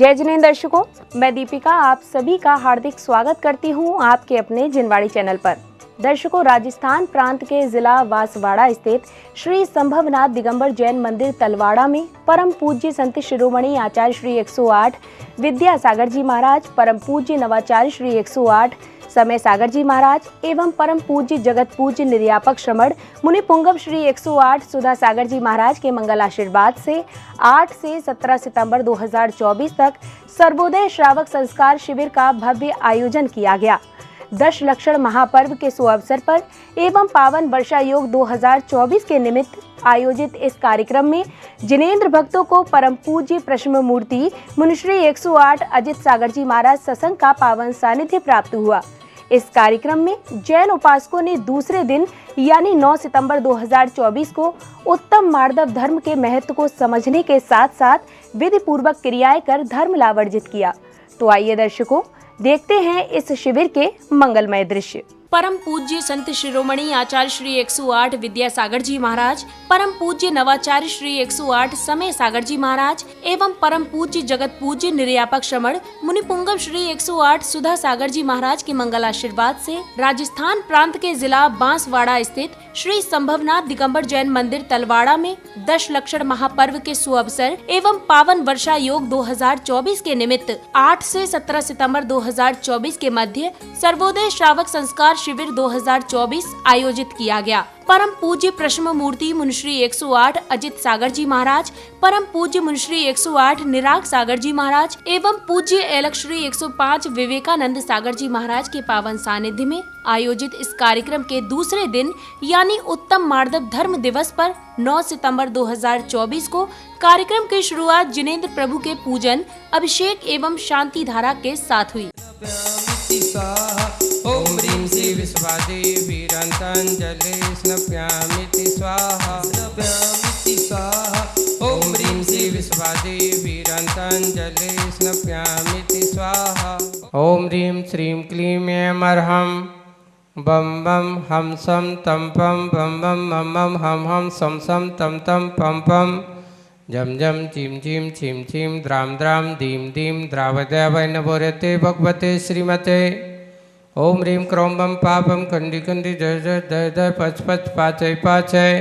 जय जिनेंद्र दर्शकों, मैं दीपिका आप सभी का हार्दिक स्वागत करती हूं आपके अपने जिनवाड़ी चैनल पर। दर्शकों, राजस्थान प्रांत के जिला बांसवाड़ा स्थित श्री संभवनाथ दिगंबर जैन मंदिर तलवाड़ा में परम पूज्य संत शिरोमणि आचार्य श्री 108 विद्यासागर जी महाराज, परम पूज्य नवाचार्य श्री 108 समय सागर जी महाराज एवं परम पूज्य जगत पूज्य निर्यापक श्रमण मुनि पुंगव श्री 108 सुधा सागर जी महाराज के मंगल आशीर्वाद से 8 से 17 सितंबर 2024 तक सर्वोदय श्रावक संस्कार शिविर का भव्य आयोजन किया गया। 10 लक्षण महापर्व के शुभ अवसर पर एवं पावन वर्षा योग 2024 के निमित्त आयोजित इस कार्यक्रम में जिनेंद्र भक्तों को परम पूज्य प्रश्न मूर्ति मुनिश्री 108 अजित सागर जी महाराज सत्संग का पावन सानिध्य प्राप्त हुआ। इस कार्यक्रम में जैन उपासकों ने दूसरे दिन यानी 9 सितंबर 2024 को उत्तम मार्दव धर्म के महत्व को समझने के साथ साथ विधि पूर्वक क्रियाएं कर धर्म लाभ अर्जित किया। तो आइए दर्शकों, देखते हैं इस शिविर के मंगलमय दृश्य। परम पूज्य संत शिरोमणि आचार्य श्री 108 विद्यासागर जी महाराज, परम पूज्य नवाचार्य श्री 108 समय सागर जी महाराज एवं परम पूज्य जगत पूज्य निर्यापक श्रमण मुनि पुंगव श्री 108 सुधा सागर जी महाराज के मंगल आशीर्वाद से राजस्थान प्रांत के जिला बांसवाड़ा स्थित श्री संभवनाथ दिगंबर जैन मंदिर तलवाड़ा में 10 लक्षण महापर्व के शुभ अवसर एवं पावन वर्षा योग 2024 के निमित्त 8 से 17 सितंबर 2024 के मध्य सर्वोदय श्रावक संस्कार शिविर 2024 आयोजित किया गया। परम पूज्य प्रश्न मूर्ति मुनिश्री 108 अजित सागर जी महाराज, परम पूज्य मुनिश्री 108 निराग सागर जी महाराज एवं पूज्य एलक श्री 105 विवेकानंद सागर जी महाराज के पावन सानिध्य में आयोजित इस कार्यक्रम के दूसरे दिन यानी उत्तम मार्दव धर्म दिवस पर 9 सितंबर 2024 को कार्यक्रम की शुरुआत जिनेंद्र प्रभु के पूजन, अभिषेक एवं शांति धारा के साथ हुई। ओम ह्रीं श्री विश्वादेवीरंतांजलि स्नप्यामिति स्वाहा स्नप्यामिति स्वाहा। ओम ह्रीं श्री विश्वादेवीरंतांजलि स्नप्यामिति स्वाहा। ओम ह्रीं श्रीं क्लीं ऐं अर्हं बम बम हम सम तम पम बम बम मम मम हम हम सम सम तम तम पम पम जम जम चिम चिम छिम छिम द्राम द्राम दीम दीम द्रावद्यावै नभोरते भगवते श्रीमते। ओम ह्रीं क्रोम बम पापम कंडी कंडी जय जय दय दय पच पच पाचय पाचय।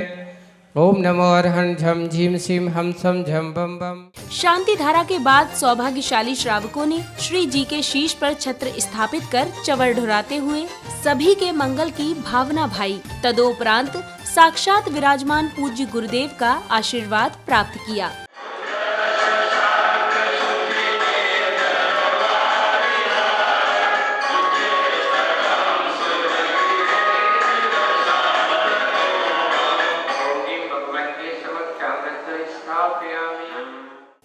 ओम नमो अर्हं झम झीम सीम हम सम झम बम बम। शांति धारा के बाद सौभाग्यशाली श्रावकों ने श्री जी के शीश पर छत्र स्थापित कर चवर ढुराते हुए सभी के मंगल की भावना भाई। तदोपरांत साक्षात विराजमान पूज्य गुरुदेव का आशीर्वाद प्राप्त किया।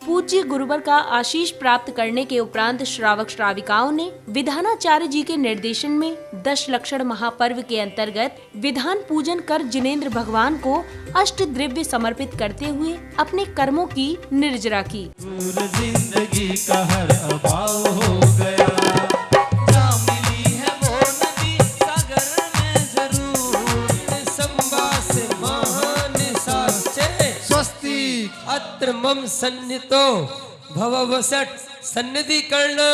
पूज्य गुरुवर का आशीष प्राप्त करने के उपरांत श्रावक श्राविकाओं ने विधानाचार्य जी के निर्देशन में 10 लक्षण महापर्व के अंतर्गत विधान पूजन कर जिनेंद्र भगवान को अष्ट द्रव्य समर्पित करते हुए अपने कर्मों की निर्जरा की। जिंदगी का हर अभाव हो गया, जहाँ मिली है वो नदी सागर में जरूर संभा से महान साचे स्वस्ति अत्र मम सन्नितो भववसट सन्निधि करना।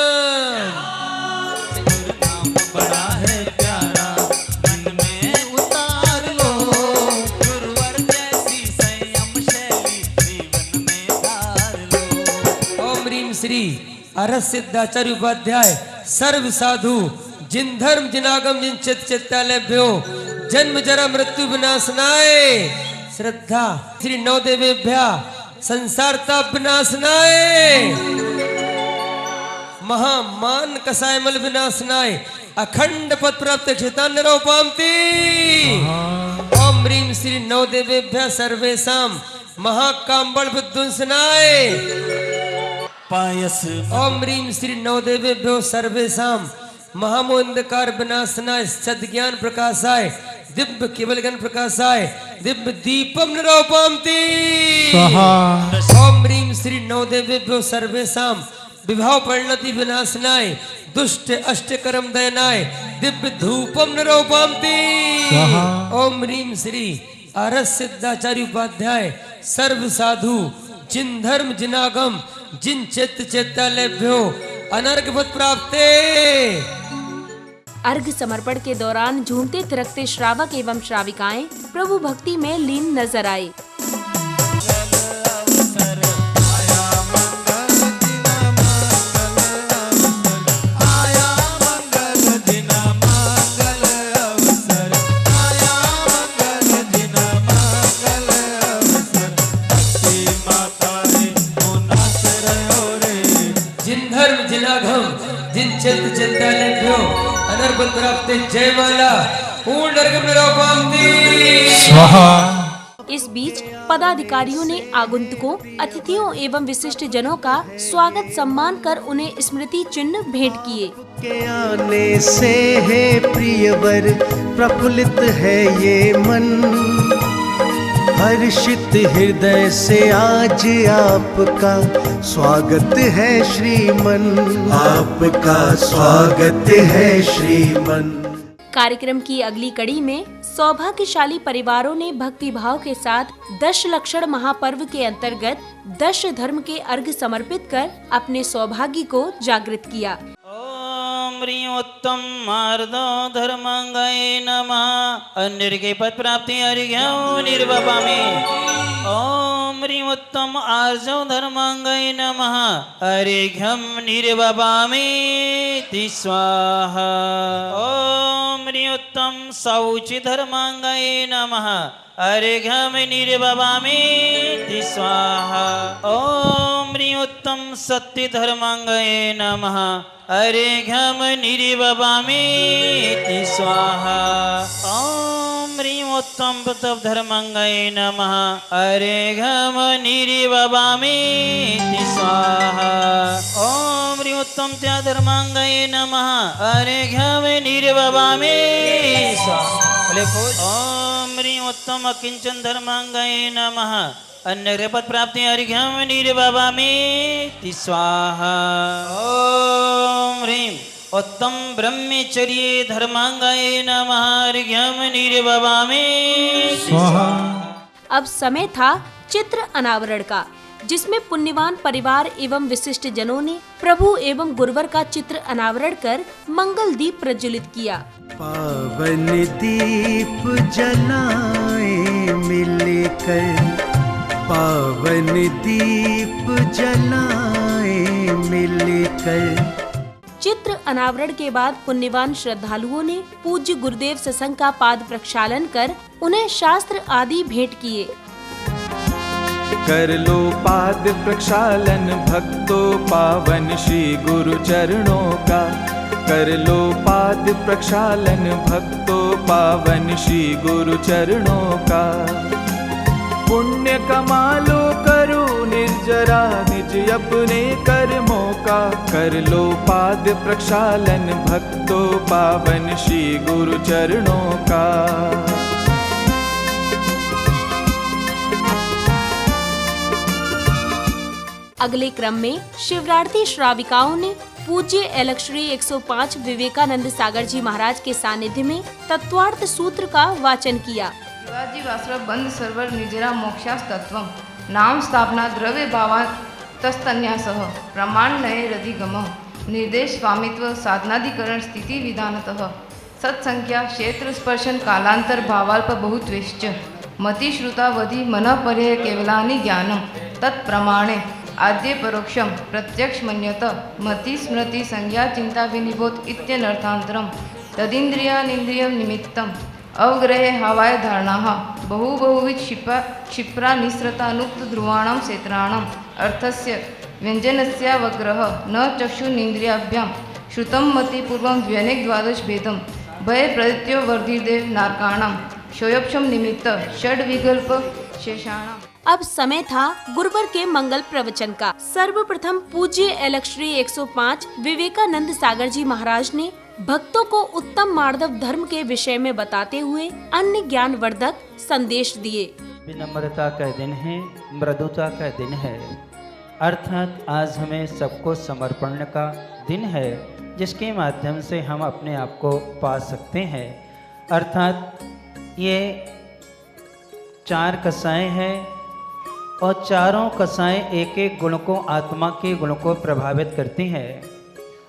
नाम बड़ा है प्यारा, मन में उतार लो गुरुवर जैसी संयम शैली जीवन में धार लो। ओम ह्रीं श्री अरस सिद्धाचार्य उपाध्याय सर्व साधु जिन धर्म जिनागम जिन चित चित्तालभ्यो जन्म जरा मृत्यु विनाशनाय श्रद्धा श्री नवदेवेभ्या संसार ताप विनाशनाय महामान कसायमल विनाशनाय अखंड पद प्राप्त क्षेतान निरोपामति। ओम ह्रीं श्री नवदेवेभ्यः सर्वेषां महाकाम्बल विध्वंसनाय पायस। ओम ह्रीं श्री नवदेवेभ्यो सर्वेषां महामोंधकार विनाशनाय सद्ज्ञान प्रकाशाय दिव्य केवल ज्ञान प्रकाशाय दिव्य दीपम निरोपामति। ओम ह्रीं श्री नवदेवेभ्यो सर्वेषां विभाव परिणति विनाशनाय दुष्ट अष्ट कर्म दयनाय दिव्य धूपम निरोपामति। ओम ह्रीं श्री अरस सिद्धाचार्य उपाध्याय सर्व साधु जिन धर्म जिनागम जिन चित्त चित्तालेभ्यो अनर्घ्यवत् प्राप्ते। अर्घ समर्पण के दौरान झूमते थिरकते श्रावक एवं श्राविकाएं प्रभु भक्ति में लीन नजर आए। जिन धर्म जिनाघम जिन चित्त चित्तालेभ्यो अनर्घ्यवत् प्राप्ते। जय माला पूर्ण अर्घ्यं निरूपन्ति स्वाहा। इस बीच पदाधिकारियों ने आगंतुकों, अतिथियों एवं विशिष्ट जनों का स्वागत सम्मान कर उन्हें स्मृति चिन्ह भेंट किए। के आने से है प्रियवर प्रफुल्लित है ये मन, हर्षित हृदय से आज आपका स्वागत है श्रीमन, आपका स्वागत है श्रीमन। कार्यक्रम की अगली कड़ी में सौभाग्यशाली परिवारों ने भक्ति भाव के साथ 10 लक्षण महापर्व के अंतर्गत 10 धर्म के अर्घ समर्पित कर अपने सौभाग्य को जागृत किया। उत्तम मार्दो धर्मांगाय नमः। अन्य पद प्राप्ति अर्घ्यं निर्वपामि। ओम ह्रीं उत्तम आर्जो धर्मांगाय नमः। अर्घ्यं निर्वपामि स्वाहा। ओम ह्रीं उत्तम शौच धर्मांगाय नमः। अर्घ्यं निर्वपामि स्वाहा। ओम ह्रीं उत्तम सत्य धर्मांगाय नमः। अर्घ्यं निर्वपामि स्वाहा। ओम ह्रीं उत्तम प्रतप धर्मांगाय नमः। अर्घ्यं निर्वपामि स्वाहा। ओम ह्रीं उत्तम त्या धर्मांगाय नमः। अर्घ्यं निर्वपामि स्वाहा। ओम ह्रीं उत्तम अकिंचन धर्मांगाय नमः। अन्य पद प्राप्ति अर्घ्यं निर्वपामि स्वाहा। ओम ह्रीं उत्तम ब्रह्मचर्य धर्मांगाय नमः। अर्घ्यं निर्वपामि स्वाहा। अब समय था चित्र अनावरण का, जिसमें पुण्यवान परिवार एवं विशिष्ट जनों ने प्रभु एवं गुरुवर का चित्र अनावरण कर मंगल दीप प्रज्वलित किया। पावन दीप जलाए मिलकर, पावन दीप जलाए मिलकर। चित्र अनावरण के बाद पुण्यवान श्रद्धालुओं ने पूज्य गुरुदेव सत्संग का पाद प्रक्षालन कर उन्हें शास्त्र आदि भेंट किए। कर लो पाद प्रक्षालन भक्तों पावन श्री गुरु चरणों का। कर लो पाद प्रक्षालन भक्तों पावन श्री गुरु चरणों का। पुण्य कमा लो करो निर्जरा निज अपने कर्मों का। कर लो पाद प्रक्षालन भक्तों पावन श्री गुरु चरणों का। अगले क्रम में शिवरार्थी श्राविकाओं ने पूज्य एलक्षरी 105 विवेकानंद सागर जी महाराज के सानिध्य में तत्वार्थ सूत्र का वाचन किया। शिवाजी वासव बंद सर्वर निजरा मोक्षास तत्वम नाम स्थापना द्रव्य भावा तस्तन्यासह प्रमाण नये रधिगम निर्देश स्वामित्व साधनाधिकरण स्थिति विधानतः सत्संख्या क्षेत्र स्पर्शन कालांतर भावाल्प बहुत्वेश्च मति श्रुतावधि मन पर्यय केवलानि ज्ञानम तत्प्रमाणे आद्य परोक्षम प्रत्यक्ष मन्यत मति स्मृति संज्ञा चिंता विनिबोध इत्यनर्थांतरम तदिंद्रियानिंद्रिय निमित्तम अवग्रहे हवाय धारणा बहुविध क्षिप्रा निस्रतानुक्त ध्रुवाणां क्षेत्राणां अर्थस्य व्यंजनस्यावग्रह न चक्षुनिंद्रियाभ्यां श्रुतं मति पूर्वं द्व्यनेक द्वादश भेदम भय प्रदित्यो वर्धिदेव नारकाणां शोयक्षम निमित्त षड विकल्प शेषाणां। अब समय था गुरुवर के मंगल प्रवचन का। सर्वप्रथम पूज्य एलक्षरी 105 विवेकानंद सागर जी महाराज ने भक्तों को उत्तम मार्दव धर्म के विषय में बताते हुए अन्य ज्ञान वर्धक संदेश दिए। विनम्रता का दिन है, मृदुता का दिन है, अर्थात आज हमें सबको समर्पण का दिन है, जिसके माध्यम से हम अपने आप को पा सकते हैं। अर्थात ये 4 कसाएं हैं और चारों कसाएं एक एक गुण को, आत्मा के गुण को प्रभावित करती हैं।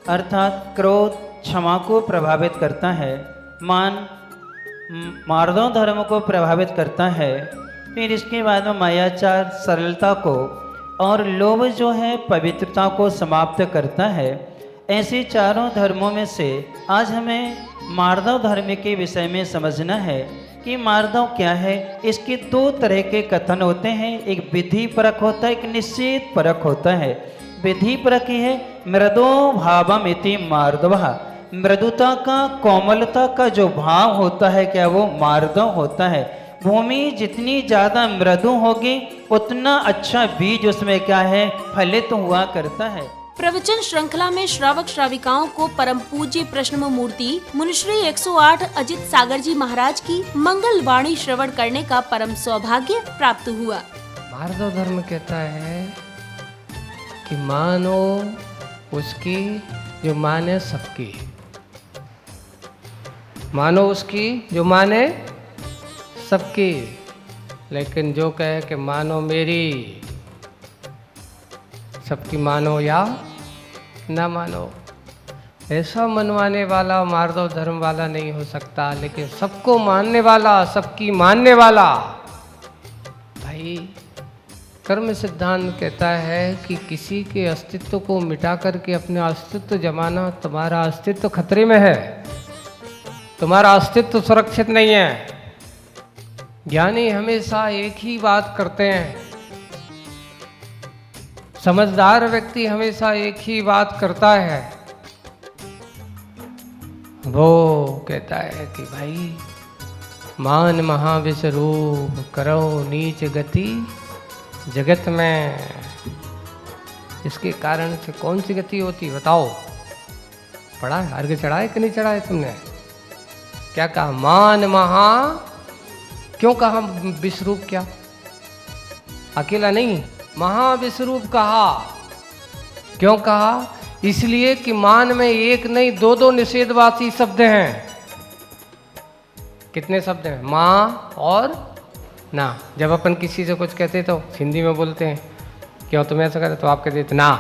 अर्थात क्रोध क्षमा को प्रभावित करता है, मान मार्दव धर्म को प्रभावित करता है, फिर इसके बाद में मायाचार सरलता को, और लोभ जो है पवित्रता को समाप्त करता है। ऐसे चारों धर्मों में से आज हमें मार्दव धर्म के विषय में समझना है कि मार्दव क्या है। इसके दो तरह के कथन होते हैं, एक विधि परक होता है, एक निश्चित परक होता है। विधि परक है मृदो भावमिति मार्दवः, मृदुता का, कोमलता का जो भाव होता है क्या वो मार्दव होता है। भूमि जितनी ज़्यादा मृदु होगी उतना अच्छा बीज उसमें क्या है फलित हुआ करता है। प्रवचन श्रृंखला में श्रावक श्राविकाओं को परम पूज्य प्रश्न मूर्ति मुनिश्री 108 अजित सागर जी महाराज की मंगल वाणी श्रवण करने का परम सौभाग्य प्राप्त हुआ। मार्दव धर्म कहता है कि मानो उसकी जो माने सबकी, मानो उसकी जो माने सबकी, लेकिन जो कहे कि मानो मेरी, सबकी मानो या ना मानो, ऐसा मनवाने वाला मार्दव धर्म वाला नहीं हो सकता। लेकिन सबको मानने वाला, सबकी मानने वाला, भाई कर्म सिद्धांत कहता है कि किसी के अस्तित्व को मिटा करके अपना अस्तित्व जमाना, तुम्हारा अस्तित्व खतरे में है, तुम्हारा अस्तित्व सुरक्षित नहीं है। ज्ञानी हमेशा एक ही बात करते हैं, समझदार व्यक्ति हमेशा एक ही बात करता है, वो कहता है कि भाई मान महाविश्वरूप करो नीच गति जगत में। इसके कारण से कौन सी गति होती बताओ? पढ़ा है, अर्घ चढ़ाए कि नहीं चढ़ाए तुमने? क्या कहा? मान महा, क्यों कहा विश्वरूप? क्या अकेला नहीं, महाविश्वरूप कहा। क्यों कहा? इसलिए कि मान में एक नहीं दो दो निषेधवाची शब्द हैं। कितने शब्द हैं? माँ और ना। जब अपन किसी से कुछ कहते तो हिंदी में बोलते हैं, क्यों तुम ऐसा करे, तो आप कहते थे ना,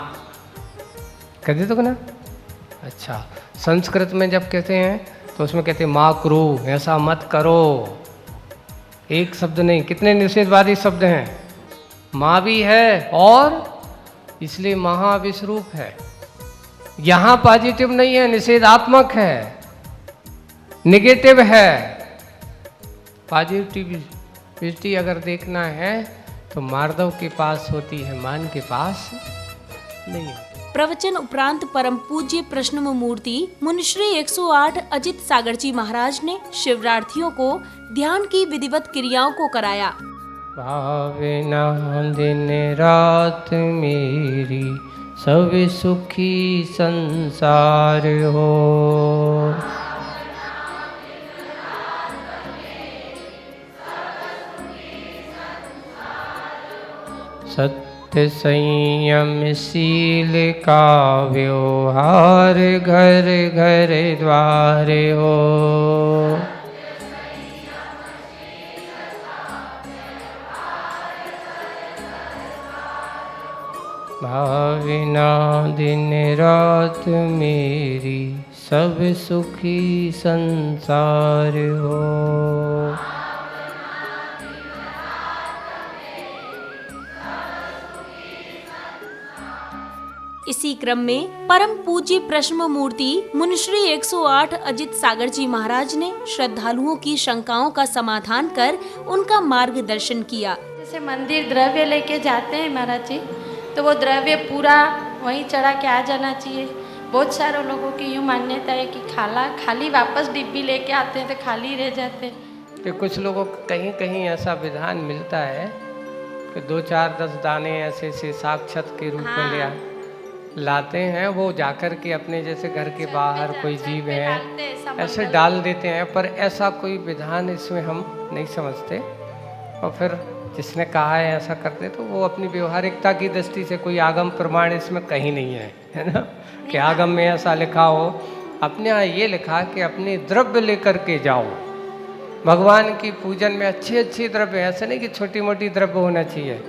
कह देते हो ना। अच्छा, संस्कृत में जब कहते हैं तो उसमें कहते हैं माँ करो, ऐसा मत करो। एक शब्द नहीं, कितने निषेधवादी शब्द हैं। माँ भी है और इसलिए महाविश्वरूप है। यहाँ पॉजिटिव नहीं है, निषेधात्मक है, निगेटिव है। पॉजिटिविटी अगर देखना है तो मार्दव के पास होती है, मान के पास नहीं है। प्रवचन उपरांत परम पूज्य प्रश्न मूर्ति मुनिश्री 108 अजित सागर जी महाराज ने शिवरार्थियों को ध्यान की विधिवत क्रियाओं को कराया। भावे ना दिन रात मेरी सब सुखी संसार हो। सत्य संयम शील का व्यवहार घर घर द्वार हो। भाविना दिन रात मेरी सब सुखी संसार हो। इसी क्रम में परम पूज्य प्रश्न मूर्ति मुनिश्री 108 अजित सागर जी महाराज ने श्रद्धालुओं की शंकाओं का समाधान कर उनका मार्गदर्शन किया। जैसे मंदिर द्रव्य लेके जाते हैं महाराज जी, तो वो द्रव्य पूरा वहीं चढ़ा के आ जाना चाहिए। बहुत सारे लोगों की यूँ मान्यता है कि खाली वापस डिब्बी लेके आते हैं तो खाली रह जाते हैं। तो कुछ लोगों को कहीं कहीं ऐसा विधान मिलता है कि 2 4 10 दाने ऐसे से साक्षात के रूप में लिया लाते हैं, वो जाकर के अपने जैसे घर के बाहर कोई जीव है ऐसे डाल देते हैं, पर ऐसा कोई विधान इसमें हम नहीं समझते। और फिर जिसने कहा है ऐसा करते तो वो अपनी व्यवहारिकता की दृष्टि से कोई आगम प्रमाण इसमें कहीं नहीं है ना, कि आगम में ऐसा लिखा हो। अपने यहाँ ये लिखा कि अपने द्रव्य लेकर के जाओ भगवान की पूजन में। अच्छे अच्छे द्रव्य, ऐसे नहीं कि छोटी मोटी द्रव्य होना चाहिए,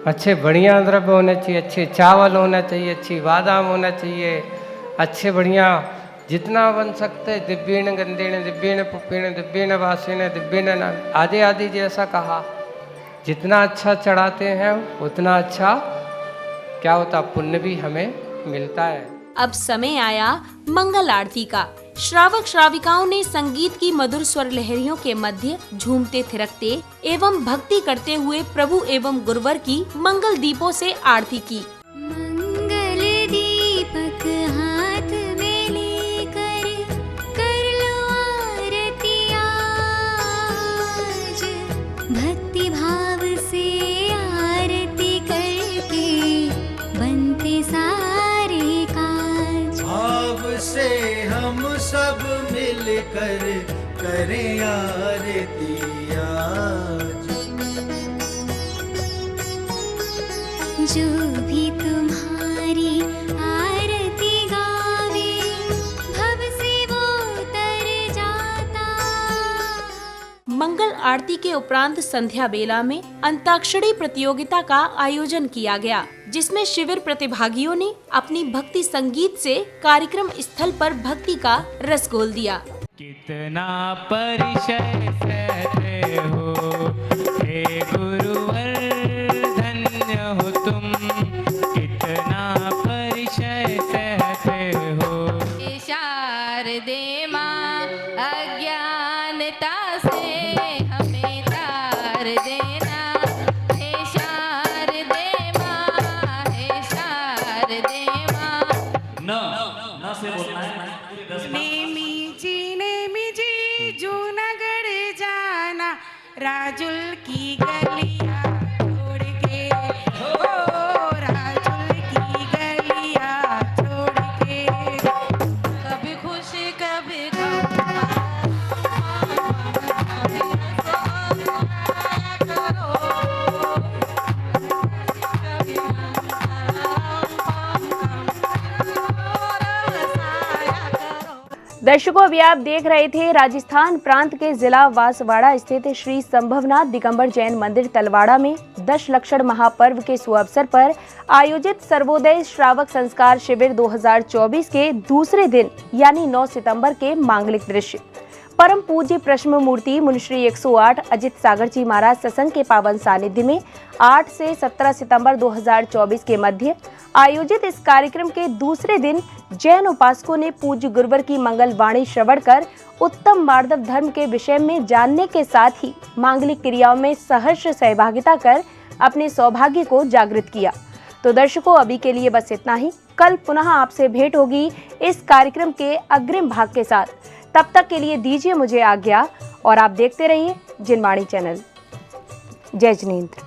अच्छे बढ़िया द्रव्य होने चाहिए, अच्छे चावल होना चाहिए, अच्छी बादाम होना चाहिए, अच्छे बढ़िया जितना बन सकते दिव्येण गंधेण दिव्येण पुष्पेण दिव्येण वासेन दिव्येण आदि आदि जैसा कहा। जितना अच्छा चढ़ाते हैं उतना अच्छा क्या होता, पुण्य भी हमें मिलता है। अब समय आया मंगल आरती का। श्रावक श्राविकाओं ने संगीत की मधुर स्वर लहरियों के मध्य झूमते थिरकते एवं भक्ति करते हुए प्रभु एवं गुरुवर की मंगल दीपों से आरती की। मंगल दीपक हाथ में लेकर कर लो आरती आज, भक्ति भाव से आरती करके बनते सारे काज। भाव से हम सब मिलकर करें आरती आज। जो भी तुम्हारी आरती गावे भव से वो तर जाता। मंगल आरती के उपरांत संध्या बेला में अंताक्षरी प्रतियोगिता का आयोजन किया गया, जिसमें शिविर प्रतिभागियों ने अपनी भक्ति संगीत से कार्यक्रम स्थल पर भक्ति का रस घोल दिया। कितना परिचय सहते हो हे गुरुवर, धन्य हो तुम, कितना परिचय सहते हो। शारदे माँ अज्ञानता से हमें तार देना, हे शारदे माँ, हे शारदे माँ। न से बोलना है। नेमी जी जूनागढ़ जाना, राजुल की गलियां छोड़ के, ओ राजुल की गलियां छोड़ के। कभी खुशी कभी गम, दर्शकों, अभी आप देख रहे थे राजस्थान प्रांत के जिला वासवाड़ा स्थित श्री संभवनाथ दिगंबर जैन मंदिर तलवाड़ा में 10 लक्षण महापर्व के सुअवसर पर आयोजित सर्वोदय श्रावक संस्कार शिविर 2024 के दूसरे दिन यानी 9 सितंबर के मांगलिक दृश्य। परम पूज्य प्रश्न मूर्ति मुनिश्री 108 अजित सागर जी महाराज सत्संग के पावन सानिध्य में 8 से 17 सितंबर 2024 के मध्य आयोजित इस कार्यक्रम के दूसरे दिन जैन उपासकों ने पूज्य गुरुवर की मंगल वाणी श्रवण कर उत्तम मार्दव धर्म के विषय में जानने के साथ ही मांगलिक क्रियाओं में सहर्ष सहभागिता कर अपने सौभाग्य को जागृत किया। तो दर्शकों, अभी के लिए बस इतना ही। कल पुनः आपसे भेंट होगी इस कार्यक्रम के अग्रिम भाग के साथ। तब तक के लिए दीजिए मुझे आज्ञा और आप देखते रहिए जिनवाणी चैनल। जय जिनेंद्र।